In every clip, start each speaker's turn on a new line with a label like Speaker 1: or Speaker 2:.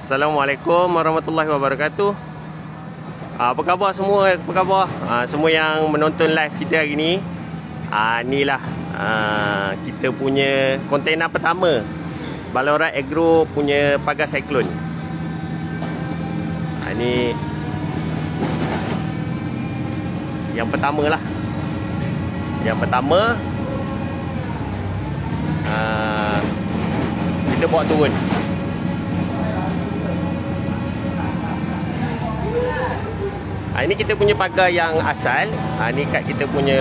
Speaker 1: Assalamualaikum warahmatullahi wabarakatuh. Apa khabar semua? Apa khabar? Semua yang menonton live kita hari ni. Inilah kita punya kontainer pertama Ballarat Agro punya pagar Cyclone. Ini yang pertama lah. Yang pertama kita bawa turun. Ini kita punya pagar yang asal. Ni kat kita punya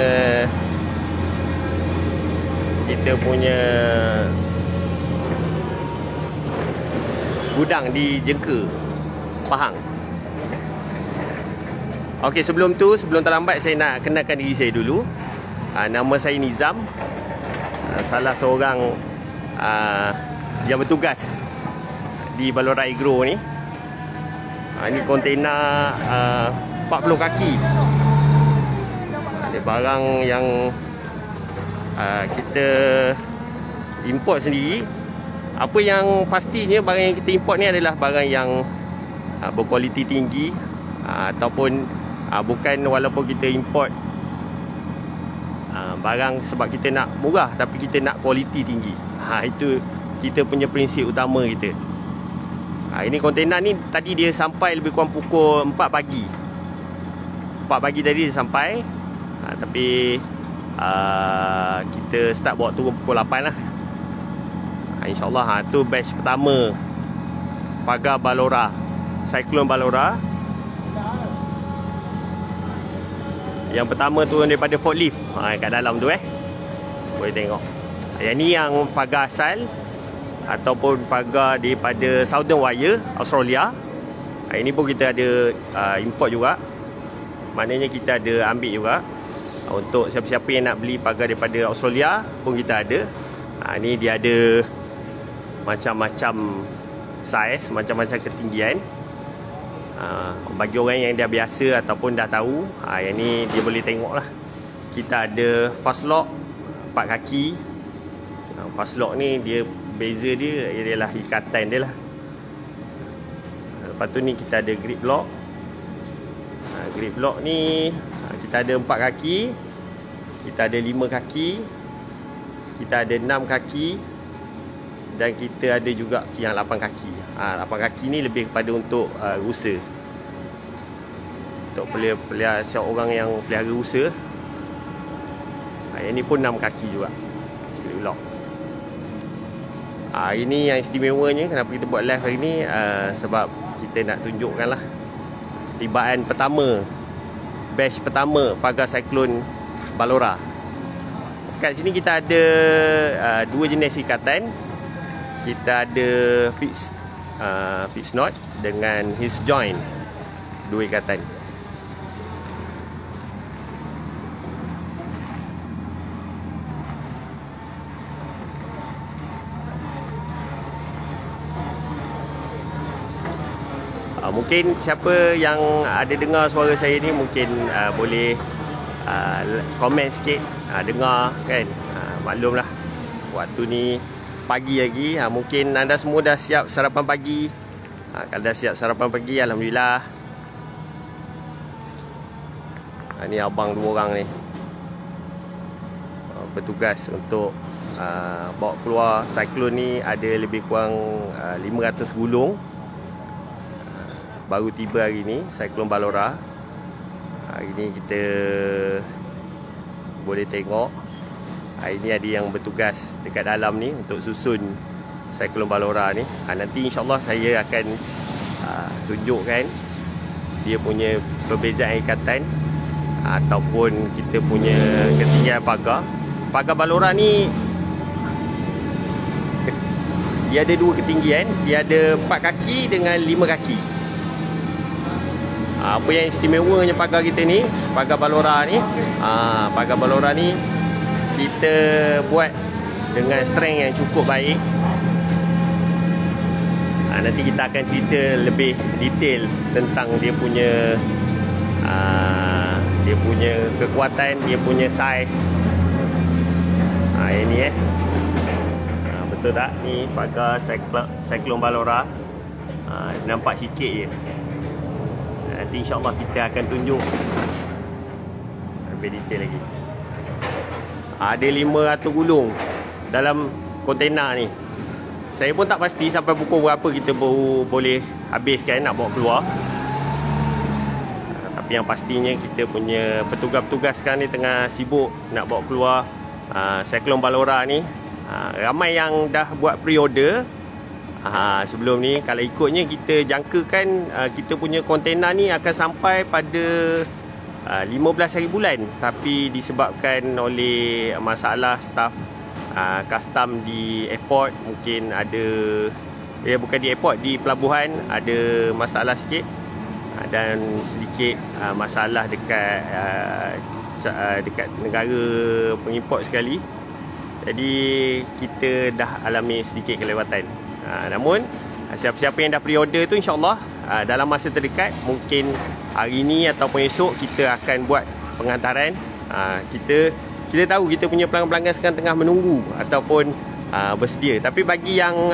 Speaker 1: gudang di Jengka, Pahang. Okey, sebelum terlambat saya nak kenalkan diri saya dulu. Nama saya Nizam. Salah seorang yang bertugas di Ballarat Agro ni. Ini kontainer 40 kaki. Ada barang yang kita import sendiri. Apa yang pastinya barang yang kita import ni adalah barang yang berkualiti tinggi, ataupun bukan walaupun kita import barang sebab kita nak murah, tapi kita nak kualiti tinggi. Itu kita punya prinsip utama kita. Ini kontainer ni tadi dia sampai lebih kurang pukul 4 pagi. 4 pagi tadi dia sampai. Tapi kita start bawa turun pukul 8 lah. InsyaAllah tu batch pertama pagar Ballarat, Cyclone Ballarat. Yang pertama turun daripada forklift kat dalam tu boleh tengok. Yang ni yang pagar asal ataupun pagar daripada Southern Wire, Australia. Ini pun kita ada import juga. Maknanya kita ada ambil juga. Untuk siapa-siapa yang nak beli pagar daripada Australia pun kita ada. Ni dia ada macam-macam saiz, macam-macam ketinggian. Bagi orang yang dah biasa ataupun dah tahu, yang ni dia boleh tengok lah. Kita ada fast lock 4 kaki. Fast lock ni dia beza dia ialah ikatan dia lah. Lepas tu ni kita ada grip lock. Grip lock ni kita ada 4 kaki, kita ada 5 kaki, kita ada 6 kaki, dan kita ada juga yang 8 kaki. 8 kaki ni lebih kepada untuk rusa. Untuk pelihara orang yang pelihara rusa. Yang ni pun 6 kaki juga. Grip lock. Ini yang istimewanya kenapa kita buat live hari ni, sebab kita nak tunjukkan lah tibaan pertama, batch pertama pagar Cyclone Ballarat. Kat sini kita ada dua jenis ikatan. Kita ada fix knot dengan hinge joint, dua ikatan. Mungkin siapa yang ada dengar suara saya ni mungkin boleh komen sikit, dengar kan. Maklumlah waktu ni pagi lagi. Mungkin anda semua dah siap sarapan pagi. Kalau dah siap sarapan pagi, alhamdulillah. Ni abang dua orang ni bertugas untuk bawa keluar Cyclone ni. Ada lebih kurang 500 gulung. Baru tiba hari ni Cyclone Ballarat. Hari ni kita boleh tengok. Hari ni ada yang bertugas dekat dalam ni untuk susun Cyclone Ballarat ni. Nanti insyaAllah saya akan tunjukkan dia punya perbezaan ikatan ataupun kita punya ketinggian pagar. Pagar Ballarat ni dia ada dua ketinggian. Dia ada 4 kaki dengan 5 kaki. Apa yang istimewanya pagar kita ni, pagar Ballarat ni, pagar Ballarat ni kita buat dengan strength yang cukup baik. Nanti kita akan cerita lebih detail tentang dia punya kekuatan, dia punya saiz. Ini betul tak? Ni pagar Cyclone Ballarat. Nampak sikit je. Nanti insyaAllah kita akan tunjuk lebih detail lagi. Ada 500 gulung dalam kontena ni. Saya pun tak pasti sampai pukul berapa kita baru boleh habiskan nak bawa keluar. Tapi yang pastinya kita punya petugas-petugas sekarang ni tengah sibuk nak bawa keluar Cyclone Ballora ni. Ramai yang dah buat pre-order. Sebelum ni kalau ikutnya kita jangkakan kita punya kontena ni akan sampai pada 15 hari bulan. Tapi disebabkan oleh masalah staf custom di airport, mungkin ada bukan di airport, di pelabuhan ada masalah sikit, dan sedikit masalah dekat dekat negara pengimport sekali. Jadi kita dah alami sedikit kelewatan. Namun siapa-siapa yang dah pre-order tu insya-Allah dalam masa terdekat, mungkin hari ni ataupun esok kita akan buat penghantaran. Kita tahu kita punya pelanggan-pelanggan sekarang tengah menunggu ataupun bersedia. Tapi bagi yang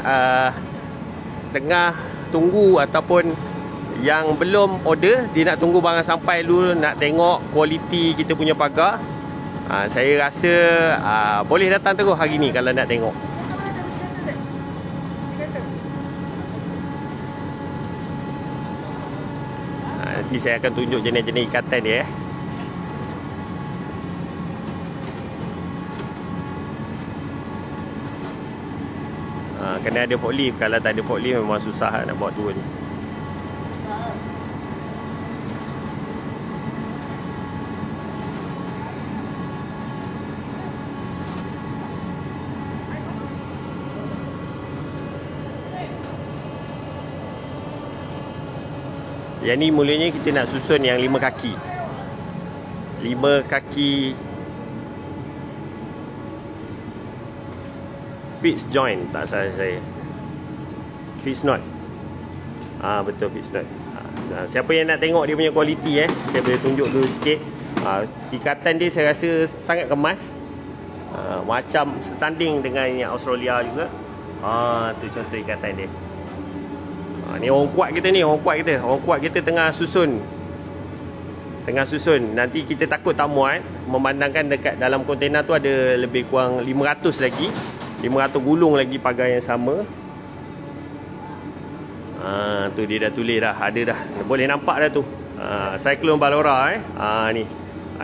Speaker 1: tengah tunggu ataupun yang belum order, dia nak tunggu barang sampai dulu, nak tengok kualiti kita punya pagar, saya rasa boleh datang terus hari ni kalau nak tengok. Nanti saya akan tunjuk jenis-jenis ikatan dia. Kena ada forklift. Kalau tak ada forklift memang susah nak bawa turun. Yang ni mulanya kita nak susun yang 5 kaki. 5 kaki fixed joint, tak salah saya. Fixed knot. Betul, fixed knot. Siapa yang nak tengok dia punya kualiti saya boleh tunjuk dulu sikit. Ikatan dia saya rasa sangat kemas. Macam setanding dengan yang Australia juga. Tu contoh ikatan dia. Ni orang kuat kita ni, orang kuat kita tengah susun. Nanti kita takut tak muat, memandangkan dekat dalam kontena tu ada lebih kurang 500 lagi. 500 gulung lagi pagar yang sama. Tu dia dah tulis dah, ada dah. Boleh nampak dah tu. Cyclone Ballora ni.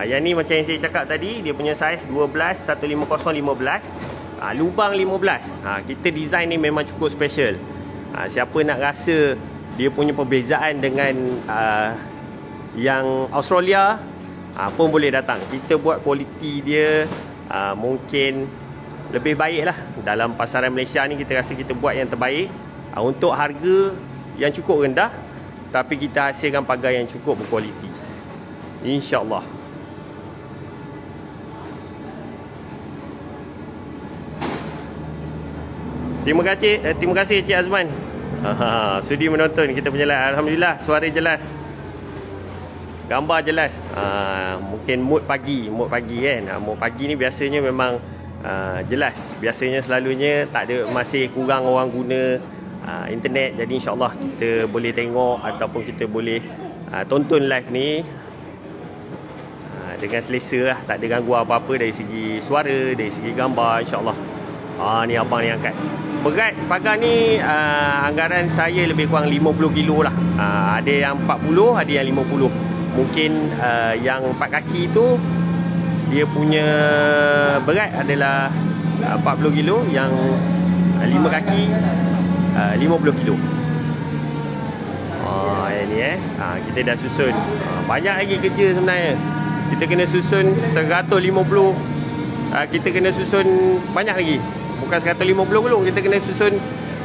Speaker 1: Yang ni macam yang saya cakap tadi, dia punya saiz 12 150 15. Lubang 15. Kita design ni memang cukup special. Siapa nak rasa dia punya perbezaan dengan yang Australia, pun boleh datang. Kita buat kualiti dia mungkin lebih baik lah. Dalam pasaran Malaysia ni kita rasa kita buat yang terbaik untuk harga yang cukup rendah, tapi kita hasilkan pagar yang cukup berkualiti, InsyaAllah. Terima kasih Cik Azman. Sudi menonton kita punya live. Alhamdulillah, suara jelas, gambar jelas. Mungkin mood pagi kan. Mood pagi ni biasanya memang jelas. Biasanya selalunya tak ada, masih kurang orang guna internet. Jadi insyaAllah kita boleh tengok ataupun kita boleh tonton live ni dengan selesa lah. Tak ada gangguan apa-apa dari segi suara, dari segi gambar, insyaAllah. Ni abang ni angkat. Berat pagar ni anggaran saya lebih kurang 50 kilo lah. Ada yang 40, ada yang 50. Mungkin yang 4 kaki tu dia punya berat adalah 40 kilo. Yang 5 kaki 50 kilo. Yang ni kita dah susun. Banyak lagi kerja sebenarnya. Kita kena susun 150. Kita kena susun banyak lagi. Bukan 150 gulung, kita kena susun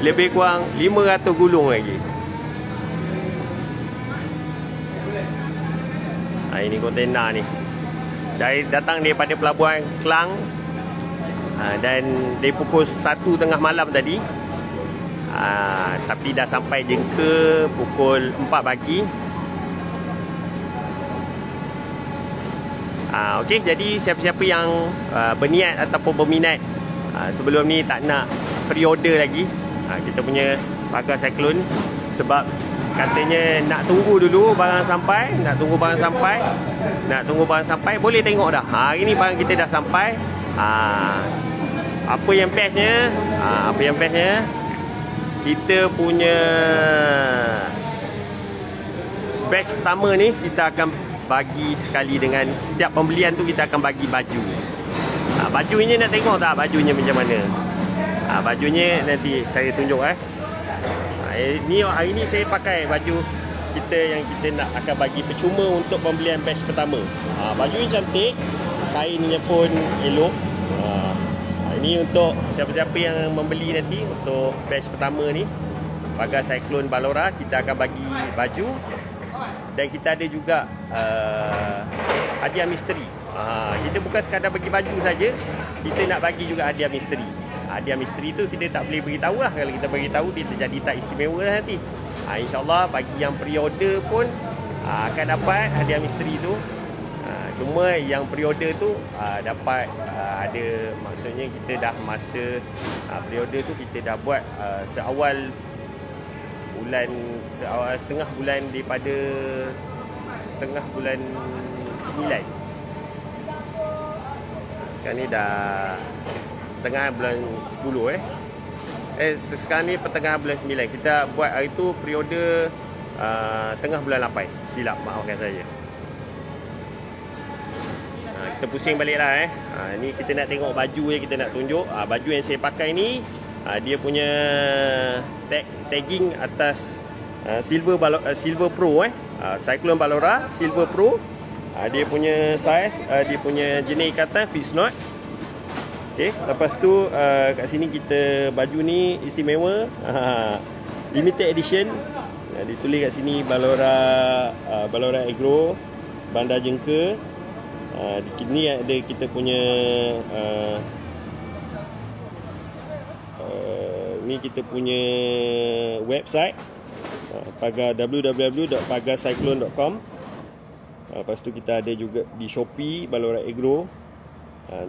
Speaker 1: lebih kurang 500 gulung lagi. Ini kontena ni datang daripada pelabuhan Klang, dan dari pukul 1 tengah malam tadi, tapi dah sampai jengka pukul 4 pagi. Okey, jadi siapa-siapa yang berniat ataupun berminat, sebelum ni tak nak pre-order lagi kita punya pagar Cyclone, Sebab katanya nak tunggu dulu barang sampai, boleh tengok dah. Hari ni barang kita dah sampai. Apa yang bestnya? Kita punya batch pertama ni kita akan bagi sekali dengan setiap pembelian tu kita akan bagi baju. Baju ini nak tengok tak bajunya macam mana? Bajunya nanti saya tunjuk Ni hari ni saya pakai baju kita yang kita nak akan bagi percuma untuk pembelian batch pertama. Baju ni cantik, kainnya pun elok. Ini untuk siapa-siapa yang membeli nanti untuk batch pertama ni Pagar Cyclone Ballora, kita akan bagi baju. Dan kita ada juga hadiah misteri. Kita bukan sekadar bagi baju saja, kita nak bagi juga hadiah misteri. Hadiah misteri tu kita tak boleh beritahu lah. Kalau kita beritahu dia terjadi tak istimewa lah nanti. InsyaAllah bagi yang pre-order pun akan dapat hadiah misteri tu. Cuma yang pre-order tu dapat ada, maksudnya kita dah masa pre-order tu kita dah buat seawal setengah bulan daripada tengah bulan 9. Sekarang ni dah tengah bulan 10 sekarang ni pertengahan bulan 9. Kita buat hari tu pre-order tengah bulan 8. Silap, maafkan saya. Kita pusing balik lah ni kita nak tengok baju yang kita nak tunjuk. Baju yang saya pakai ni dia punya tagging atas Silver Pro Cyclone Ballora Silver Pro. Dia punya size, dia punya jenis ikatan fixed knot. Okey, lepas tu kat sini kita baju ni istimewa, limited edition. Ditulis kat sini Ballora Agro Bandar Jengka. Ni ada kita punya ni kita punya website www.pagarcyclone.com. Lepas tu kita ada juga di Shopee Ballora Agro.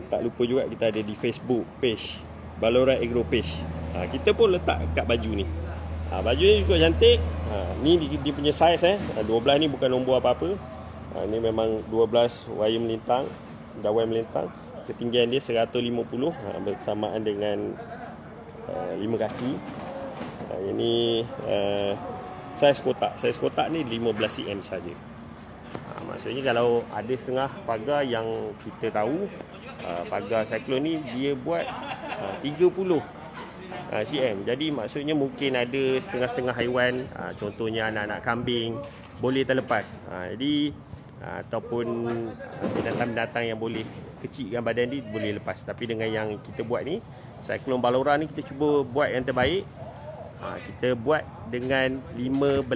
Speaker 1: Tak lupa juga kita ada di Facebook page Ballora Agro page. Kita pun letak kat baju ni. Baju ni juga cantik. Ni dia punya size 12 ni bukan nombor apa-apa. Ni memang 12 wire melintang, dawai melintang. Ketinggian dia 150 bersamaan dengan 5 kaki. Ini saiz kotak. Saiz kotak ni 15 cm saja. Maksudnya kalau ada setengah pagar yang kita tahu pagar Cyclone ni dia buat 30 cm. Jadi maksudnya mungkin ada setengah-setengah haiwan, contohnya anak-anak kambing boleh terlepas. Jadi ataupun binatang-binatang yang boleh kecilkan badan ni boleh lepas. Tapi dengan yang kita buat ni, Cyclone Ballora ni kita cuba buat yang terbaik. Kita buat dengan 15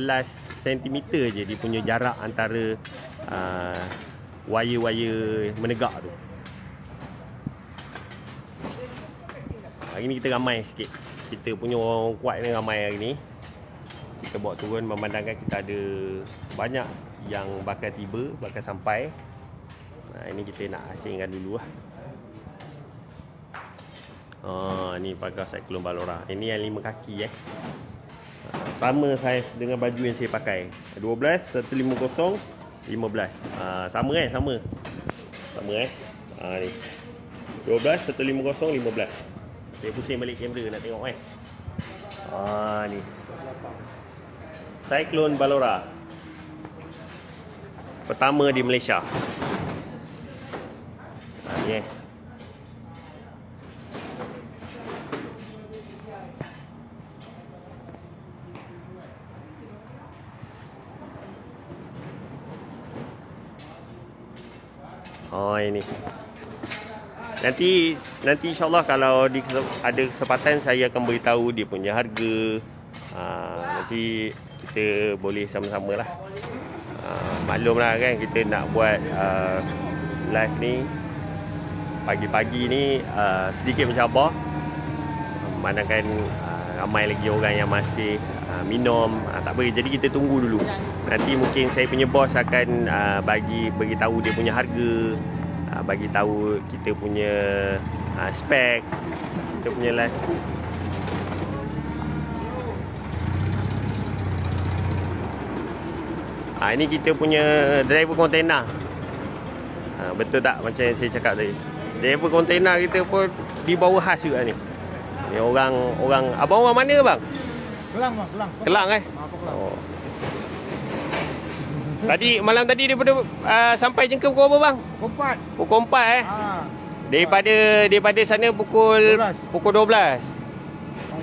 Speaker 1: cm je dia punya jarak antara wire-wire menegak tu. Hari ni kita ramai sikit. Kita punya orang kuat ni ramai hari ni. Kita bawa turun memandangkan kita ada banyak yang bakal tiba, bakal sampai. Ini kita nak asingkan dulu lah. Ni pagar Cyclone Ballora. Ini yang 5 kaki sama saiz dengan baju yang saya pakai. 12, 150, 15. Sama sama. Sama ni. 12, 150, 15. Saya pusing balik kamera nak tengok ni. Cyclone Ballora. Pertama di Malaysia. Ni ini. Nanti insyaAllah kalau ada kesempatan saya akan beritahu dia punya harga. Nanti kita boleh sama-sama lah. Maklum lah kan, kita nak buat live ni pagi-pagi ni sedikit mencabar. Memandangkan ramai lagi orang yang masih minum. Tak apa, jadi kita tunggu dulu. Nanti mungkin saya punya bos akan beritahu dia punya harga, bagi tahu kita punya spek, kita punya live. Ini kita punya driver kontainer. Betul tak macam yang saya cakap tadi? Driver kontainer kita pun di bawah khas juga ni. Ni orang abang orang mana bang?
Speaker 2: Kelang bang, Kelang.
Speaker 1: Kelang
Speaker 2: Kelang.
Speaker 1: Oh. Tadi malam tadi daripada sampai Jengkem pukul apa bang? Pukul 4 Daripada sana pukul 12. Pukul 12.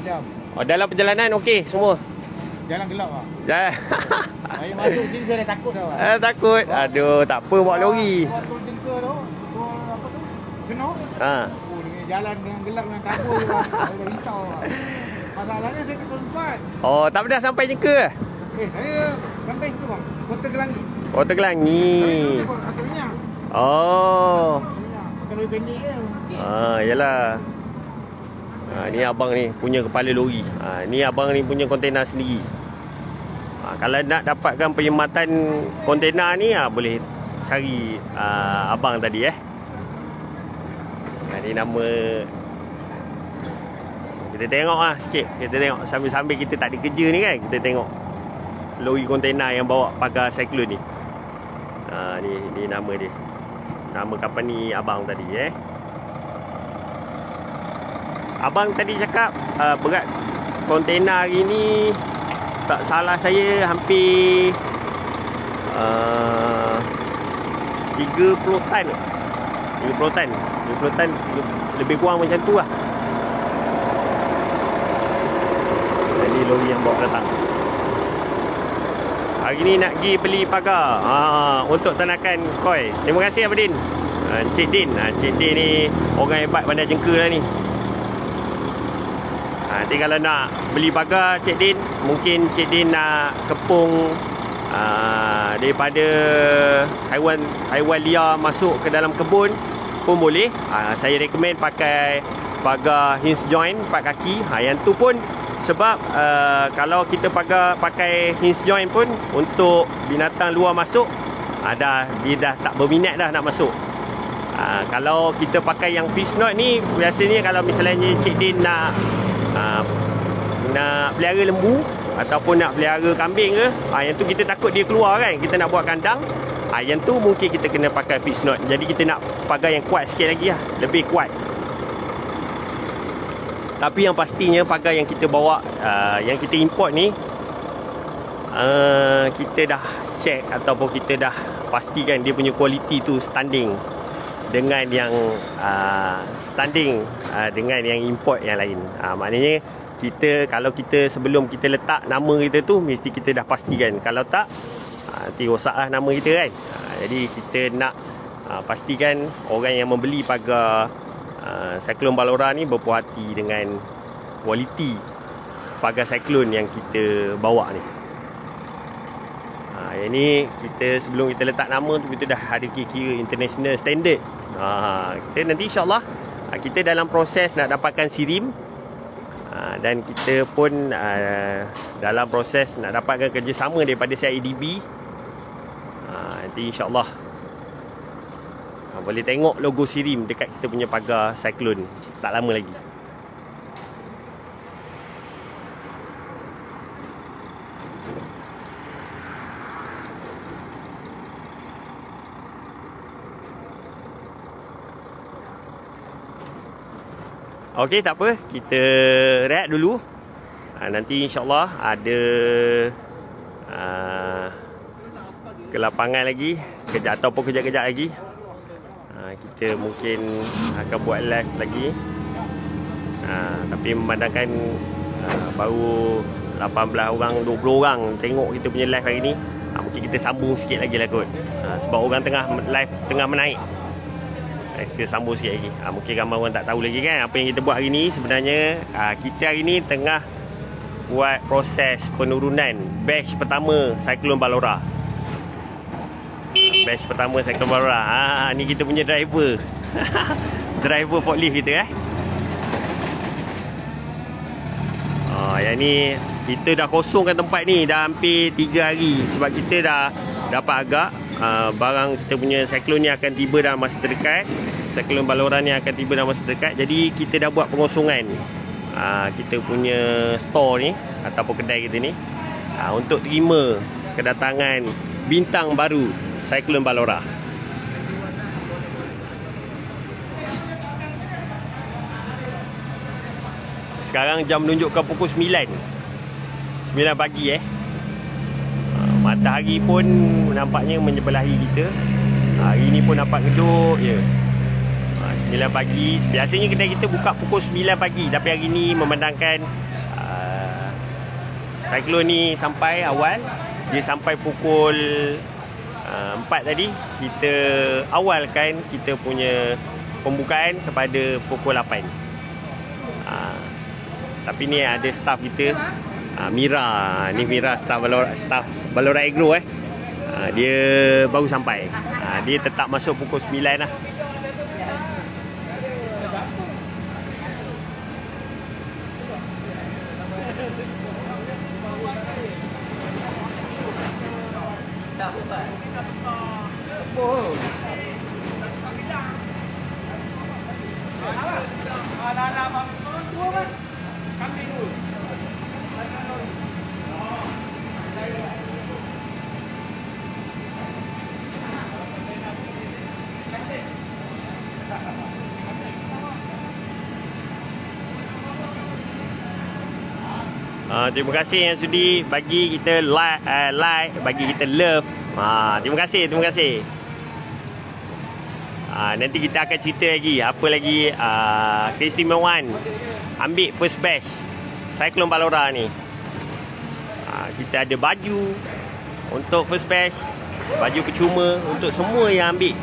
Speaker 2: Jam.
Speaker 1: Dalam perjalanan okey semua.
Speaker 2: Jalan gelap ah. Saya masuk sini saya dah takut dah.
Speaker 1: Takut. Aduh, tak apa bawa lori.
Speaker 2: Buat tol Jengker tu, tol apa tu? Kenau. Oh, dengan jalan dengan gelap dengan kabur je bang. Saya dah risau. Masalahnya saya ke tempat.
Speaker 1: Oh, tak pernah sampai Jengker ke?
Speaker 2: Saya sampai situ bang. Kota Kelangi.
Speaker 1: Kota Kelangi. Oh.
Speaker 2: Kalau pendek ke?
Speaker 1: Yalah. Ni abang ni punya kepala lori. Ni abang ni punya kontainer sendiri. Kalau nak dapatkan perkhidmatan kontainer ni boleh cari abang tadi Ni nama. Kita tengok sikit. Kita tengok sambil-sambil kita tak ada kerja ni kan. Kita tengok lori kontainer yang bawa pagar Cyclone ni. Ni nama dia. Nama company abang tadi Abang tadi cakap berat kontainer hari ni tak salah saya hampir 30 tan. 30 tan lebih kurang macam tu lah. Ini lori yang bawa datang. Hari ni nak pergi beli pagar untuk tanakan koi. Terima kasih Abang Din. Encik Din. Encik Din ni orang hebat Bandar Jengker lah ni. Nanti kalau nak beli pagar Cik Din, mungkin Cik Din nak kepung daripada haiwan liar masuk ke dalam kebun pun boleh. Saya recommend pakai pagar hinge joint 4 kaki. Yang tu pun sebab kalau kita pakai hinge joint pun untuk binatang luar masuk, dia dah tak berminat dah nak masuk. Kalau kita pakai yang fish knot ni, biasanya kalau misalnya Cik Din nak pelihara lembu ataupun nak pelihara kambing ke, yang tu kita takut dia keluar kan, kita nak buat kandang, yang tu mungkin kita kena pakai fish knot. Jadi kita nak pagar yang kuat sikit lagi lah, lebih kuat. Tapi yang pastinya pagar yang kita bawa, yang kita import ni, kita dah check ataupun kita dah pastikan dia punya kualiti tu standing dengan yang dengan yang import yang lain. Maknanya kalau kita sebelum kita letak nama kita tu, mesti kita dah pastikan. Kalau tak, nanti rosak lah nama kita kan. Jadi kita nak pastikan orang yang membeli pagar Cyclone Ballora ni berpuas hati dengan kualiti pagar Cyclone yang kita bawa ni. Yang ni kita sebelum kita letak nama tu, kita dah ada kira-kira international standard. Kita nanti insyaAllah kita dalam proses nak dapatkan SIRIM, dan kita pun dalam proses nak dapatkan kerjasama daripada CIDB. Nanti insyaAllah boleh tengok logo SIRIM dekat kita punya pagar Cyclone tak lama lagi. Okey, tak apa, kita rehat dulu. Nanti insyaAllah ada ke lapangan lagi, ataupun kejap-kejap lagi kita mungkin akan buat live lagi. Tapi memandangkan baru 18 orang, 20 orang tengok kita punya live hari ni, mungkin kita sambung sikit lagi lah kot. Sebab orang tengah live tengah menaik, kita sambung sikit lagi. Mungkin ramai orang tak tahu lagi kan apa yang kita buat hari ni. Sebenarnya kita hari ni tengah buat proses penurunan batch pertama Cyclone Ballora. Batch pertama Cyclone Ballora. Ni kita punya driver. Driver forklift kita yang ni kita dah kosongkan tempat ni dah hampir 3 hari. Sebab kita dah dapat agak barang kita punya Cyclone ni akan tiba dalam masa terdekat. Cyclone Ballora ni akan tiba dalam masa terdekat. Jadi kita dah buat pengosongan kita punya store ni ataupun kedai kita ni, untuk terima kedatangan bintang baru Cyclone Ballora. Sekarang jam menunjukkan pukul 9 pagi matahari pun nampaknya menyebelahi kita. Hari ni pun nampak geduk je. 9 pagi. Biasanya kedai kita buka pukul 9 pagi, tapi hari ni memandangkan Cyclone ni sampai awal. Dia sampai pukul 4 tadi. Kita awalkan kita punya pembukaan kepada pukul 8. Tapi ni ada staff kita, Mira. Ni Mira, staff Ballora Agro dia baru sampai. Dia tetap masuk pukul 9 lah. Terima kasih yang sudi bagi kita like, bagi kita love. Terima kasih. Nanti kita akan cerita lagi apa lagi keistimewaan ambil first batch Cyclone Ballora ni. Kita ada baju untuk first batch, baju percuma untuk semua yang ambil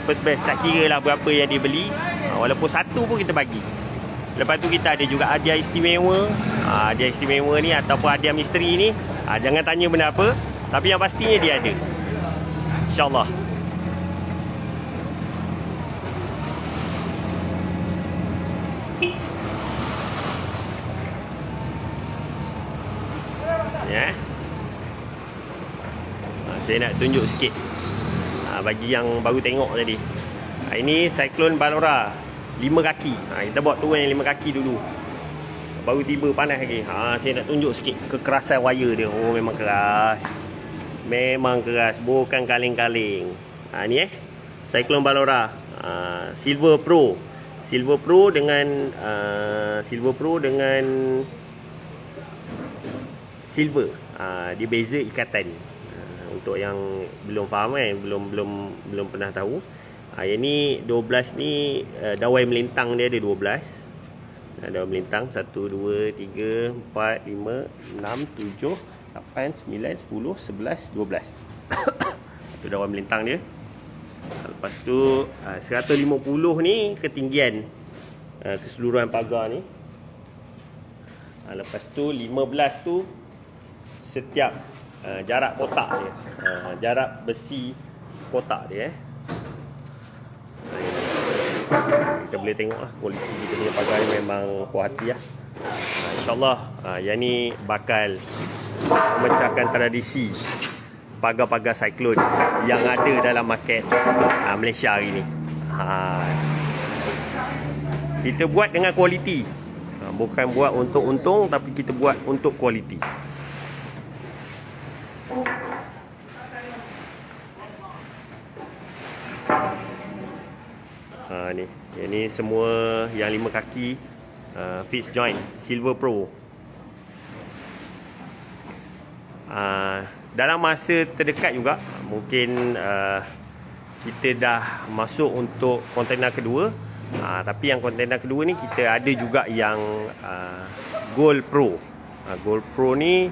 Speaker 1: first batch. Tak kira lah berapa yang dia beli, walaupun satu pun kita bagi. Lepas tu kita ada juga hadiah istimewa. Hadiah istimewa ni ataupun hadiah misteri ni, jangan tanya benda apa, tapi yang pastinya dia ada, InsyaAllah. Saya nak tunjuk sikit bagi yang baru tengok tadi. Ini Cyclone Ballora 5 kaki. Kita buat turun yang 5 kaki dulu. Baru tiba panas lagi. Saya nak tunjuk sikit kekerasan wire dia. Oh, memang keras. Memang keras, bukan kaleng-kaleng. Ni Cyclone Ballora Silver Pro. Silver Pro dengan silver. Dia beza ikatan. Untuk yang belum faham belum pernah tahu. Yang ni 12 ni dawai melintang dia ada 12. Dawai melintang 1 2 3 4 5 6 7 8 9 10 11 12. Itu dawai melintang dia. Lepas tu 150 ni ketinggian keseluruhan pagar ni. Lepas tu 15 tu setiap jarak kotak dia. Jarak besi kotak dia. Kita boleh tengok lah kualiti kita punya pagar ni memang puas hati lah. InsyaAllah yang ni bakal memecahkan tradisi pagar-pagar Cyclone yang ada dalam market Malaysia hari ni. Kita buat dengan kualiti, bukan buat untuk untung, tapi kita buat untuk kualiti. Ni, yang ni semua yang 5 kaki fixed joint Silver Pro. Dalam masa terdekat juga mungkin kita dah masuk untuk kontainer kedua. Tapi yang kontainer kedua ni kita ada juga yang Gold Pro. Gold Pro ni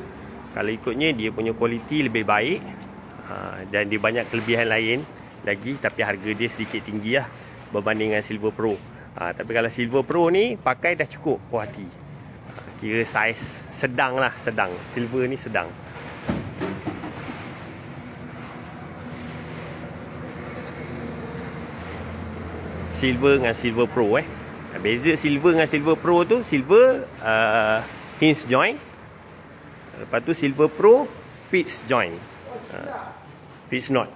Speaker 1: kalau ikutnya dia punya kualiti lebih baik, dan dia banyak kelebihan lain lagi, tapi harga dia sedikit tinggi lah berbanding dengan Silver Pro. Tapi kalau Silver Pro ni pakai dah cukup puas hati. Kira saiz sedang lah, sedang. Silver ni sedang. Silver dengan Silver Pro beza Silver dengan Silver Pro tu, Silver hinge joint. Lepas tu Silver Pro fixed joint, fixed knot.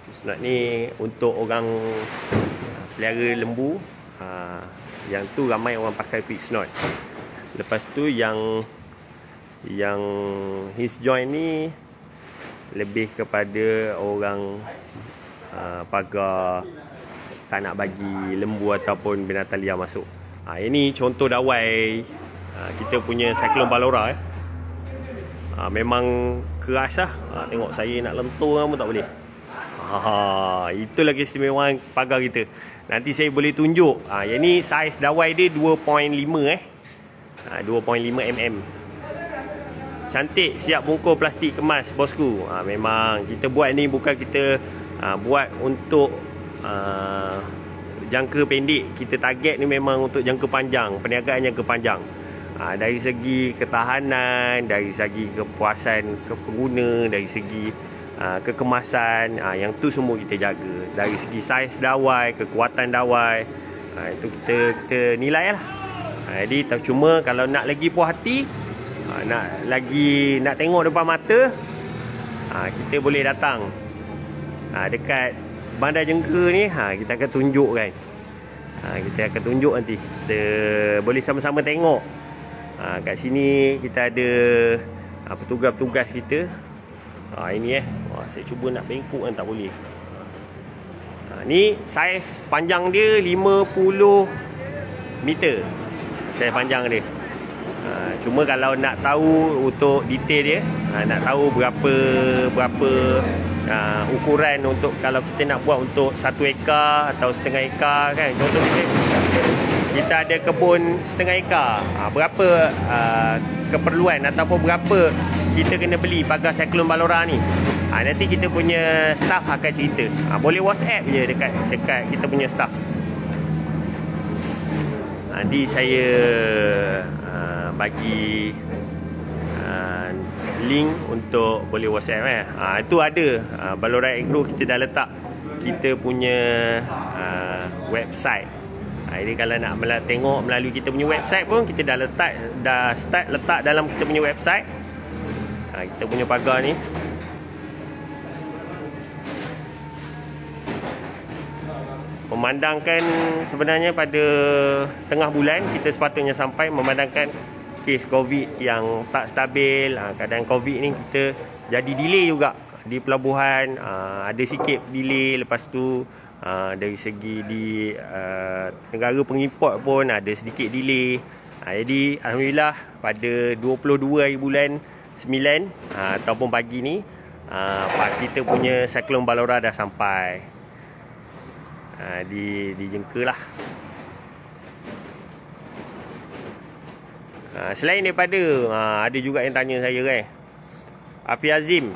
Speaker 1: Fixed knot ni untuk orang pelihara lembu. Yang tu ramai orang pakai fixed knot. Lepas tu yang hinge joint ni lebih kepada orang pagar tak nak bagi lembu ataupun binatang liar masuk. Ini contoh dawai kita punya Cyclone Ballora. Memang keras lah. Tengok saya nak lentur pun tak boleh. Itulah keistimewaan pagar kita. Nanti saya boleh tunjuk. Yang ni saiz dawai dia 2.5 2.5 mm. Cantik, siap bungkus plastik kemas bosku. Memang kita buat ni bukan kita buat untuk jangka pendek. Kita target ni memang untuk jangka panjang, perniagaan jangka panjang. Dari segi ketahanan, dari segi kepuasan ke pengguna, dari segi kekemasan, yang tu semua kita jaga. Dari segi saiz dawai, kekuatan dawai, itu kita nilai lah. Jadi cuma kalau nak lagi puas hati, nak tengok depan mata, kita boleh datang dekat Bandar Jengka ni. Kita akan tunjukkan. Kita akan tunjuk nanti. Kita boleh sama-sama tengok. Kat sini kita ada petugas-petugas kita. Ini saya cuba nak bengkok kan tak boleh. Ni saiz panjang dia 50 meter. Saiz panjang dia. Cuma kalau nak tahu untuk detail dia, nak tahu berapa ukuran untuk kalau kita nak buat untuk 1 ekar atau setengah ekar kan. Contoh kita ada kebun setengah ekar, berapa keperluan ataupun berapa kita kena beli pagar Cyclone Ballora ni. Nanti kita punya staff akan cerita. Boleh WhatsApp je dekat kita punya staff. Nanti saya bagi link untuk boleh WhatsApp itu ada. Ballora Agro kita dah letak kita punya website. Jadi kalau nak tengok melalui kita punya website pun kita dah start letak dalam kita punya website. Kita punya pagar ni memandangkan sebenarnya pada tengah bulan kita sepatutnya sampai, memandangkan kes COVID yang tak stabil. Keadaan COVID ni kita jadi delay juga di pelabuhan, ada sikit delay. Lepas tu dari segi di negara pengimport pun ada sedikit delay. Jadi alhamdulillah pada 22 hari bulan 9 ataupun pagi ni kita punya Cyclone Ballora dah sampai di Jengka lah. Selain daripada ada juga yang tanya saya kan, Afi Azim,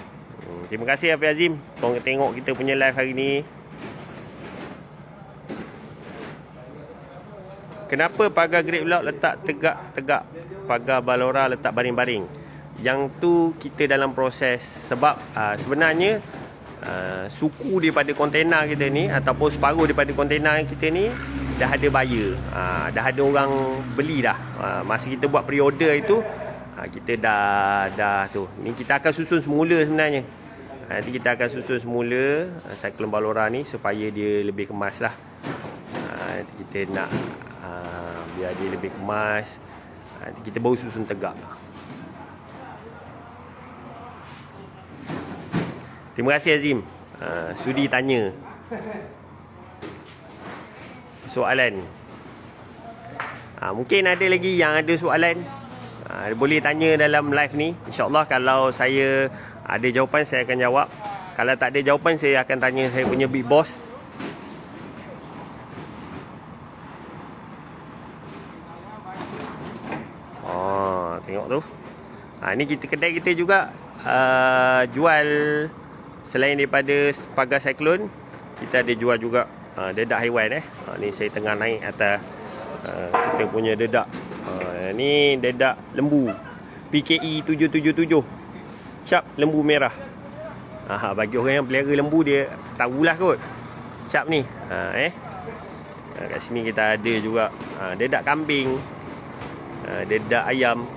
Speaker 1: terima kasih Afi Azim korang tengok kita punya live hari ni. Kenapa pagar Great Block letak tegak-tegak, pagar Ballora letak baring-baring? Yang tu kita dalam proses. Sebab sebenarnya suku daripada kontena kita ni ataupun separuh daripada kontena kita ni dah ada buyer, dah ada orang beli dah. Masa kita buat pre-order itu kita dah tu. Ni kita akan susun semula sebenarnya. Nanti kita akan susun semula Cyclone Ballora ni supaya dia lebih kemas lah. Nanti kita nak biar dia lebih kemas, nanti kita baru susun tegak. Terima kasih Azim, sudi tanya soalan. Mungkin ada lagi yang ada soalan, boleh tanya dalam live ni. InsyaAllah kalau saya ada jawapan saya akan jawab. Kalau tak ada jawapan saya akan tanya saya punya big boss. Tengok tu. Ni kita kedai kita juga jual. Selain daripada pagar Cyclone, kita ada jual juga dedak haiwan. Ni saya tengah naik atas kita punya dedak. Ni dedak lembu PKE 777, cap lembu merah. Bagi orang yang pelihara lembu dia tahulah kot cap ni. Kat sini kita ada juga dedak kambing, dedak ayam.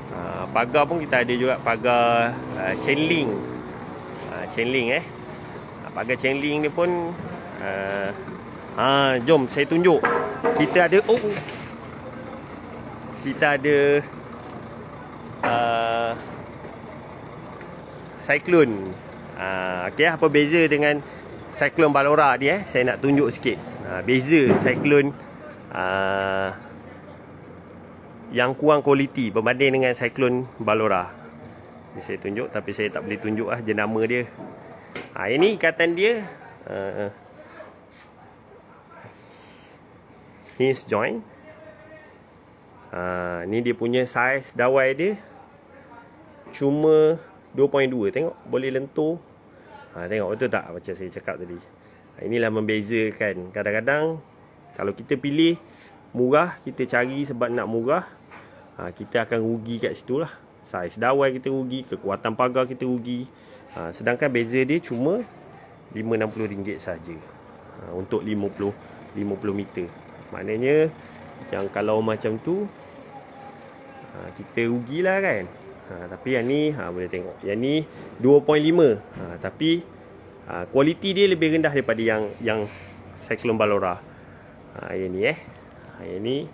Speaker 1: Pagar pun kita ada juga pagar chain link. Pagar chain link ni pun jom saya tunjuk. Kita ada kita ada Cyclone Okey, apa beza dengan Cyclone Ballora ni saya nak tunjuk sikit. Beza Cyclone yang kurang kualiti berbanding dengan Cyclone Ballora. Ni saya tunjuk, tapi saya tak boleh tunjuk jenama dia. Ini ikatan dia hinge joint. Ni dia punya saiz dawai dia cuma 2.2. Tengok, boleh lentur. Tengok betul tak macam saya cakap tadi. Inilah membezakan. Kadang-kadang kalau kita pilih murah, kita cari sebab nak murah, kita akan rugi kat situ lah. Saiz dawai kita rugi, kekuatan pagar kita rugi. Sedangkan beza dia cuma RM560 saja untuk 50 meter. Maknanya yang kalau macam tu kita rugilah kan. Tapi yang ni boleh tengok. Yang ni 2.5. Tapi kualiti dia lebih rendah daripada yang Cyclone Ballora. Yang ni yang ni.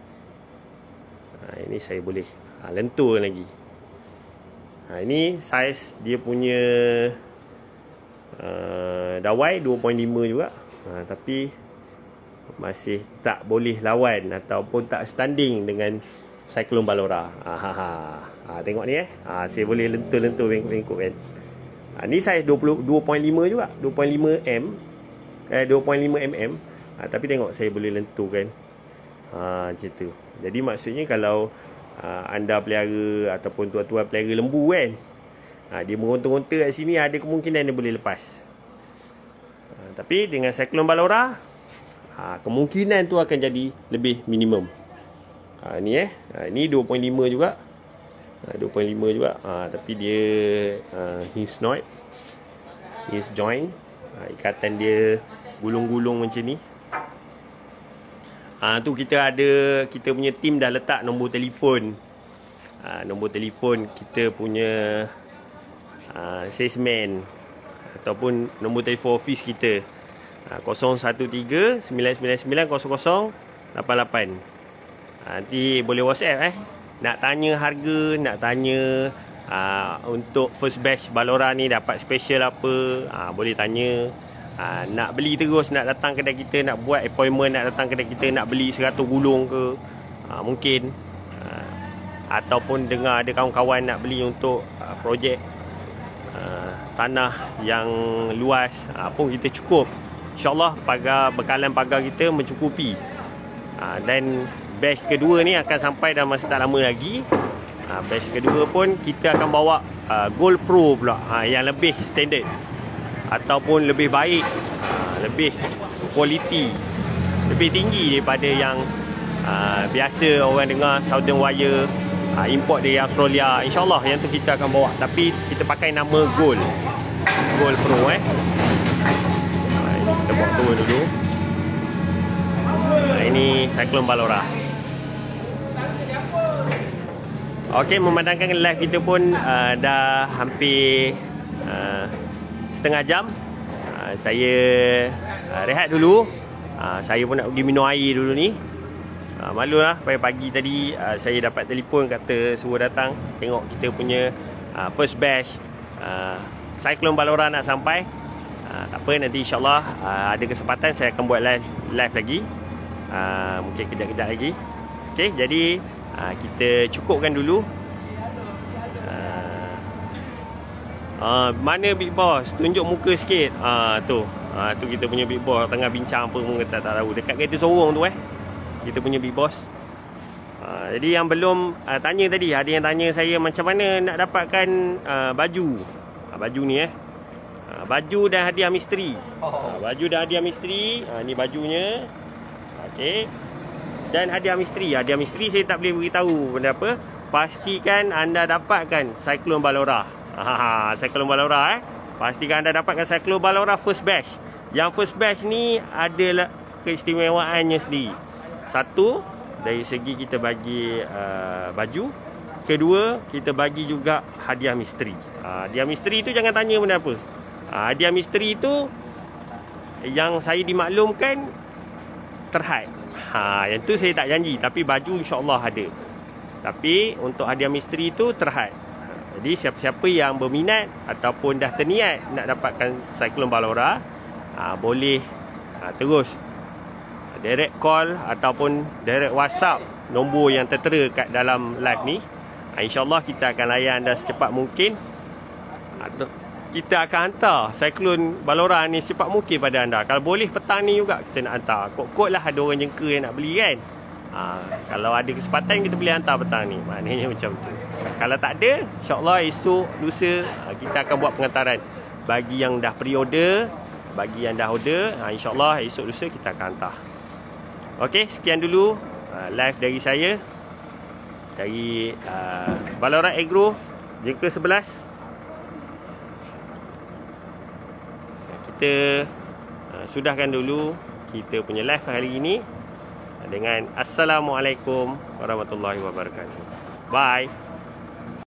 Speaker 1: Ini saya boleh lentur lagi. Ini saiz dia punya dawai 2.5 juga. Tapi masih tak boleh lawan ataupun tak standing dengan Cyclone Ballora. Tengok ni saya boleh lentur-lentur bengkok kan. Ni saiz 2.5 juga, 2.5 mm. 2.5 mm. Tapi tengok saya boleh lentur kan. Macam tu. Jadi maksudnya kalau anda pelihara ataupun tuan-tuan pelihara lembu kan, dia meronta-ronta kat sini, ada kemungkinan dia boleh lepas. Tapi dengan Cyclone Ballora, kemungkinan tu akan jadi lebih minimum. Ni ni 2.5 juga. 2.5 juga. Tapi dia hinge joint. Ikatan dia gulung-gulung macam ni. Tu kita punya tim dah letak nombor telefon. Nombor telefon kita punya salesman ataupun nombor telefon office kita. 013-999-0088. Nanti boleh WhatsApp nak tanya harga, nak tanya untuk first batch Ballora ni dapat special apa, boleh tanya. Nak beli terus, nak datang kedai kita, nak buat appointment, nak datang kedai kita, nak beli 100 gulung ke, mungkin. Ataupun dengar ada kawan-kawan nak beli untuk projek tanah yang luas, pun kita cukup. InsyaAllah bekalan pagar kita mencukupi. Dan batch kedua ni akan sampai dalam masa tak lama lagi. Batch kedua pun kita akan bawa Gold Pro pula, yang lebih standard ataupun lebih baik, lebih kualiti, lebih tinggi daripada yang biasa orang dengar Southern Wire, import dari Australia. InsyaAllah yang tu kita akan bawa, tapi kita pakai nama Gold Pro. Ini kita buat turun dulu. Ini Cyclone Ballora. Okey, memandangkan live kita pun dah hampir setengah jam. Saya rehat dulu. Saya pun nak pergi minum air dulu ni. Malulah pagi-pagi tadi saya dapat telefon kata suruh datang tengok kita punya first batch Cyclone Ballora nak sampai. Tak apa, nanti insyaAllah ada kesempatan saya akan buat live lagi. Mungkin kejap-kejap lagi. Okey, jadi kita cukupkan dulu. Mana Big Boss? Tunjuk muka sikit. Tu kita punya Big Boss tengah bincang apa pun kita tak tahu. Dekat kereta sorong tu kita punya Big Boss. Jadi yang belum tanya tadi, ada yang tanya saya macam mana nak dapatkan baju. Baju ni baju dan hadiah misteri. Baju dan hadiah misteri. Ni bajunya. Okey. Dan hadiah misteri. Hadiah misteri saya tak boleh beritahu benda apa. Pastikan anda dapatkan Cyclone Ballora. Cyclone Ballora pastikan anda dapatkan Cyclone Ballora first batch. Yang first batch ni adalah keistimewaannya sendiri. Satu, dari segi kita bagi baju. Kedua, kita bagi juga hadiah misteri. Hadiah misteri tu jangan tanya benda apa. Hadiah misteri tu yang saya dimaklumkan terhad. Yang tu saya tak janji, tapi baju insya-Allah ada. Tapi untuk hadiah misteri tu terhad. Jadi siapa-siapa yang berminat ataupun dah terniat nak dapatkan Cyclone Ballora, boleh terus direct call ataupun direct WhatsApp nombor yang tertera kat dalam live ni. InsyaAllah kita akan layan anda secepat mungkin. Kita akan hantar Cyclone Ballora ni secepat mungkin pada anda. Kalau boleh petang ni juga kita nak hantar. Kot-kot lah ada orang jengka yang nak beli kan. Kalau ada kesempatan kita boleh hantar petang ni. Maknanya macam tu. Kalau tak ada, insyaAllah esok, lusa kita akan buat pengantaran. Bagi yang dah pre-order, bagi yang dah order, insyaAllah esok, lusa kita akan hantar. Okey, sekian dulu live dari saya. Dari Ballora Agro Jengka 11. Kita sudahkan dulu kita punya live hari ini dengan Assalamualaikum warahmatullahi wabarakatuh. Bye.